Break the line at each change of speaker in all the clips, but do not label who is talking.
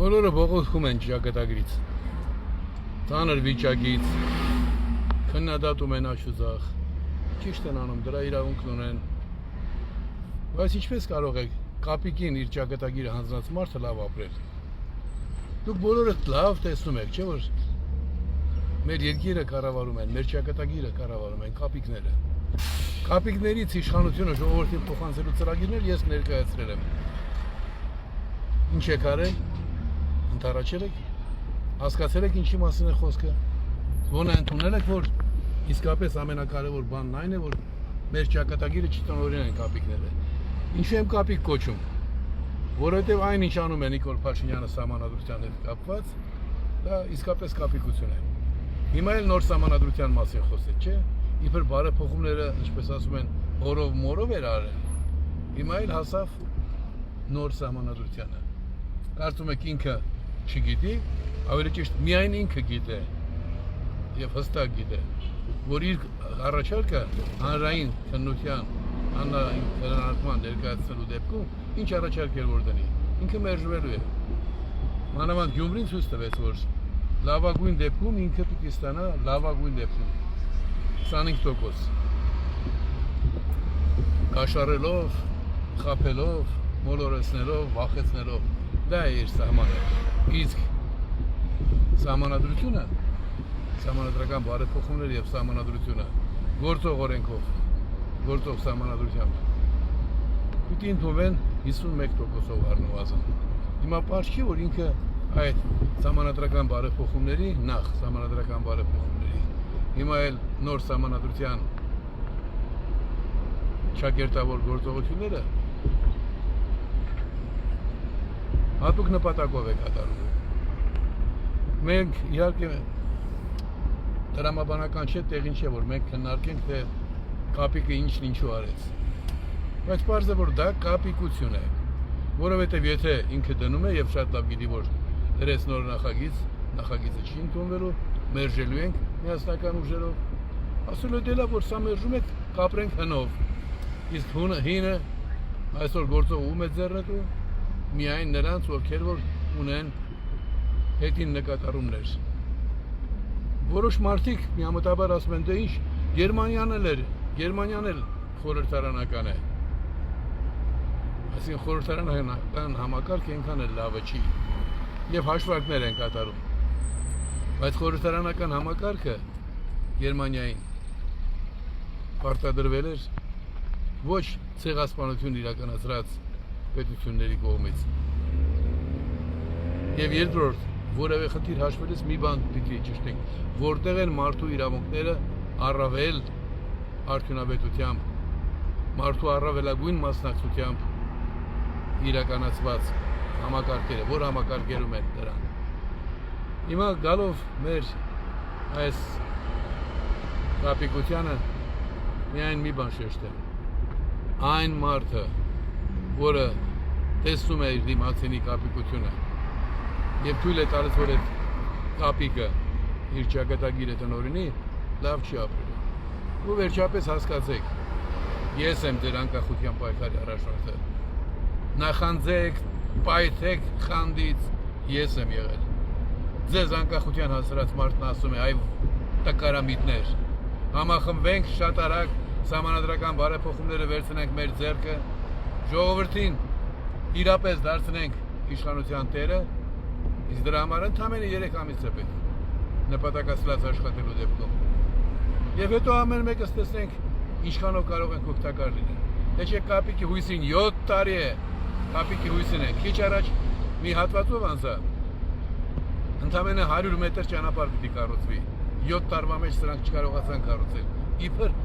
Բոլորը բողոքում են ճակատագրից, ծանր վիճակից, քննադատում են աշուզախ, ճիշտ են անում, դրա իրավունքն ունեն, բայց ինչպես կարող է կապիկին իր ճակատագիրը հանձնած մարդը լավ ապրել։ Դուք բոլորը լավ տեսնում եք, չէ՞ որ մեր երկիրը կառավարում են, մեր ճակատագիրը կառավարում են կապիկները։ Կապիկներից իշխանությունը ժողովրդին փոխանցելու ծրագիրներ ես ներկայացրել եմ։ Ինչ եք արել։ Ընդառաջել եք, հասկացել եք ինչի մասին է խոսքը, ոնը ընդունել եք, որ իսկապես ամենակարևոր բանն այն է, որ մեր ճակատագիրը չտնօրինեն են կապիկները։ Ինչու եմ կապիկ կոչում, որովհետև այն ինչ անում է Նիկոլ Փաշինյանը սահմանադրության հետ կապված, դա իսկապես կապիկություն է։ Հիմա էլ նոր սահմանադրության մասին խոսեց, չէ՞, իբր բարեփոխումները, ինչպես ասում են, օրով մորով էր արել, հիմա էլ հասավ նոր սահմանադրությանը։ Կարծում եք ինքը չգիտի, ավելի ճիշտ միայն ինքը գիտե եւ հստակ գիտե, որ իր առաջարկը հանրային քննության, հանրային քննարկման ներկայացնելու դեպքում ինչ առաջարկ էր որ դնի, ինքը մերժվելու է։ Մանավանդ Գյումրին ցույց տվեց, որ լավագույն դեպքում ինքը պիտի ստանա լավագույն դեպքում 25%։ Կաշառելով, խաբելով, մոլորեցնելով, վախեցնելով, դա է իր սահմանը։ Իսկ սահմանադրությունը, սահմանադրական բարեփոխումները եւ սահմանադրությունը գործող օրենքով, գործող սահմանադրությամբ պիտի ընդունվեն 51%-ով առնվազն։ Հիմա պարզ չի, որ ինքը այդ սահմանադրական բարեփոխումների, նախ սահմանադրական բարեփոխումների, հիմա էլ նոր սահմանադրության ճակերտավոր գործողությունները հատուկ նպատակով է կատարում։ Մենք իհարկե տրամաբանական չէ, տեղին չէ, որ մենք քննարկենք, թե կապիկը ինչն ինչու արեց։ Բայց պարզ է, որ դա կապիկություն է, որովհետև եթե ինքը դնում է եւ շատ լավ գիտի, որ դրեց նոր նախագիծը չի ընդունվելու, մերժելու ենք միասնական ուժերով, ասել է դե լավ, որ սա մերժում եք, կապրենք հնով։ Իսկ հինը այսօր գործող ում է ձեռնտու, միայն նրանց, ովքեր որ ունեն հետին նկատառումներ։ Որոշ մարդիկ միամտաբար ասում են, դե ինչ, Գերմանիան էլ խորհրդարանական է։ Այսինքն խորհրդարանական համակարգը այնքան էլ լավը չի եւ հաշվարկներ են կատարում։ Բայց խորհրդարանական համակարգը Գերմանիային պարտադրվել էր ոչ ցեղասպանություն իրականացրած պետությունների կողմից։ Եվ երկրորդ, որևէ խնդիր հաշվելիս մի բան պիտի ճշտենք, որտեղ են մարդու իրավունքները առավել արդյունավետությամբ, մարդու առավելագույն մասնակցությամբ իրականացված համակարգերը, որ համակարգերում են դրան։ Հիմա գալով մեր այս կապիկությանը միայն մի բան շեշտեմ։ Այն մարդը, որը տեսնում է իր դիմացինի կապիկությունը եւ թույլ է տալիս, որ այդ կապիկը իր ճակատագիրը տնօրինի, լավ չի ապրելու։ Ու վերջապես հասկացեք, ես եմ ձեր անկախության պայքարի առաջնորդը։ Նախանձեք, պայթեք խանդից, ես եմ եղել։ Ձեզ անկախության հասարած մարդն ասում է, այ տկարամիտներ, համախմբվենք շատ արագ, սահմանադրական բարեփոխումները վերցնենք մեր ձեռքը, ժողովրդին իրապես դարձնենք իշխանության տերը, իսկ դրա համար ընդամենը 3 ամիս է պետք նպատակասլաց աշխատելու դեպքում։ Եվ հետո ամեն մեկը տեսնենք ինչքանով կարող ենք օգտակար լինել։ Թե չէ կապիկի հույսին 7 տարի է, կապիկի հույսին է, քիչ առաջ մի հատվածով անցա, ընդամենը 100 մետր ճանապարհ պիտի կառուցվի, 7 տարվա մեջ սրանք չկարողացան կառուցել։ Իբր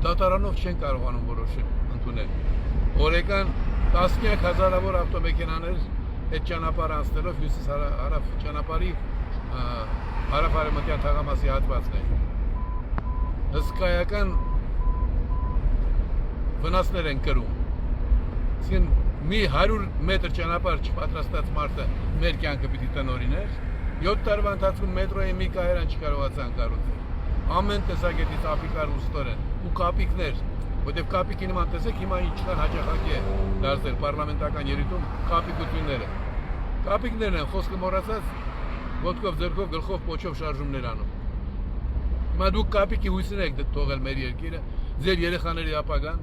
դատարանով չեն կարողանում որոշել ընդունել։ Օրեկան տասնյակ հազարավոր ավտոմեքենաներ այդ ճանապարհը անցնելով հյուսիս-հարավ ճանապարհի հարավ-արևմտյան թաղամասի հատվածն է։ Հսկայական վնասներ են կրում։ Այսինքն մի 100 մետր ճանապարհ չպատրաստած մարդը մեր կյանքը պիտի տնօրիներ, 7 տարվա ընթացքում մետրոյի մի կայարան չկարողացան կառուցել։ Ամեն տեսակետից ապիկար ու ստորեն ու կապիկներ, որտեղ կապիկի նման տեսեք հիմա ինչքան հաճախակի է դարձել պարլամենտական երիտում կապիկությունները։ Կապիկներն են, խոսքը մոռացած, ոտքով, ձեռքով, գլխով, պոչով շարժումներ անում։ Հիմա դուք կապիկի հույսին եք թողել մեր երկիրը, ձեր երեխաների ապագան,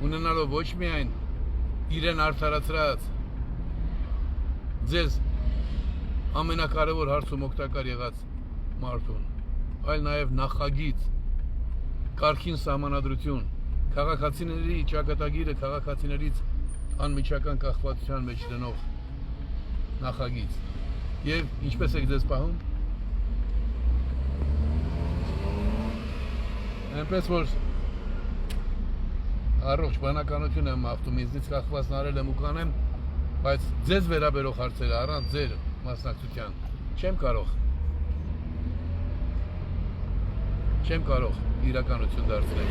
ունենալով ոչ միայն իրեն արդարացրած ձեզ ամենակարևոր հարցում օգտակար եղած մարդուն, այլ նաև նախագիծ, կարգին սահմանադրություն, քաղաքացիների ճակատագիրը քաղաքացիներից անմիջական կախվածության մեջ դնող նախագիծ։ Եվ ինչպես եք ձեզ պահում։ Այնպես որ առողջ բանականություն եմ աղթում, ինձնից կախվածն արել եմ ու կանեմ, բայց ձեզ վերաբերող հարցերը առանց ձեր մասնակցության չեմ կարող իրականություն դարձնել։